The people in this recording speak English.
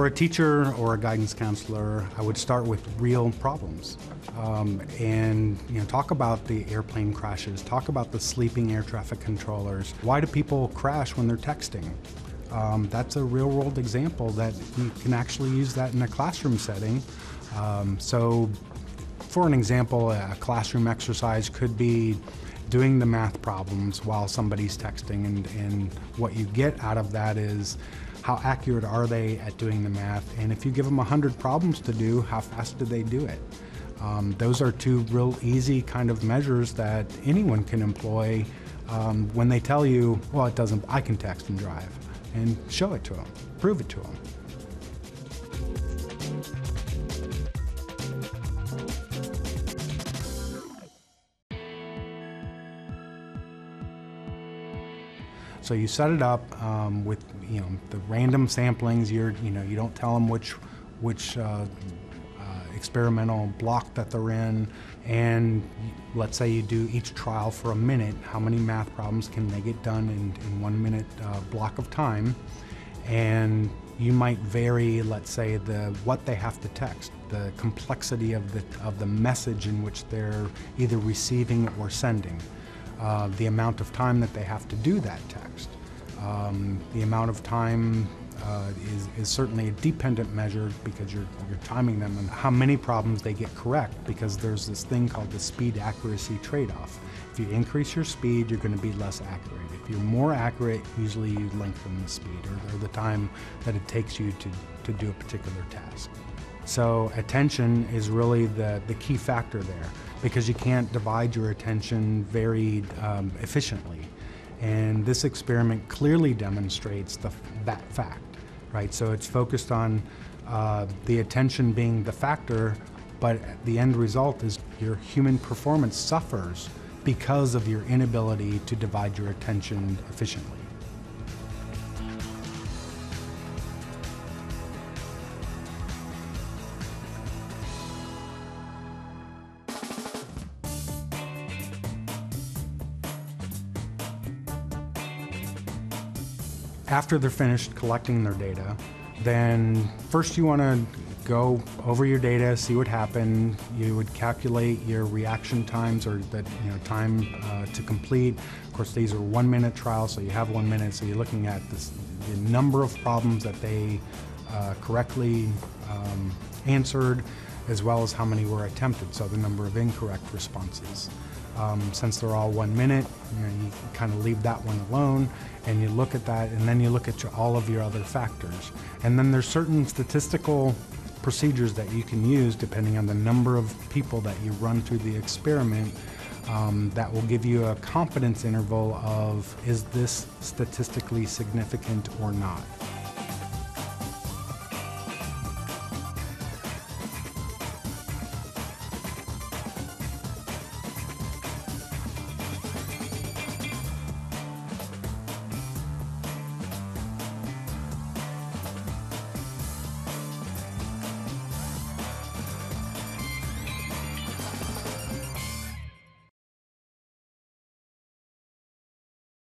For a teacher or a guidance counselor, I would start with real problems. And talk about the airplane crashes, talk about the sleeping air traffic controllers. Why do people crash when they're texting? That's a real world example that you can actually use that in a classroom setting. So for an example, a classroom exercise could be doing the math problems while somebody's texting, and what you get out of that is how accurate are they at doing the math, and if you give them 100 problems to do, how fast do they do it? Those are two real easy kind of measures that anyone can employ when they tell you, well, it doesn't, I can text and drive, and show it to them, prove it to them. So you set it up with the random samplings. You don't tell them which experimental block that they're in, and let's say you do each trial for a minute. How many math problems can they get done in 1 minute block of time? And you might vary, let's say, what they have to text, the complexity of the message in which they're either receiving or sending. The amount of time that they have to do that text. The amount of time is certainly a dependent measure because you're timing them, and how many problems they get correct, because there's this thing called the speed accuracy trade-off. If you increase your speed, you're going to be less accurate. If you're more accurate, usually you lengthen the speed or the time that it takes you to do a particular task. So attention is really the key factor there, because you can't divide your attention very efficiently. And this experiment clearly demonstrates that fact, right? So it's focused on the attention being the factor, but the end result is your human performance suffers because of your inability to divide your attention efficiently. After they're finished collecting their data, then first you want to go over your data, see what happened. You would calculate your reaction times, or the time to complete. Of course, these are 1 minute trials, so you have 1 minute. So you're looking at the number of problems that they correctly answered, as well as how many were attempted, so the number of incorrect responses. Since they're all 1 minute, you kind of leave that one alone, and you look at that, and then you look at all of your other factors. And then there's certain statistical procedures that you can use depending on the number of people that you run through the experiment that will give you a confidence interval of, is this statistically significant or not?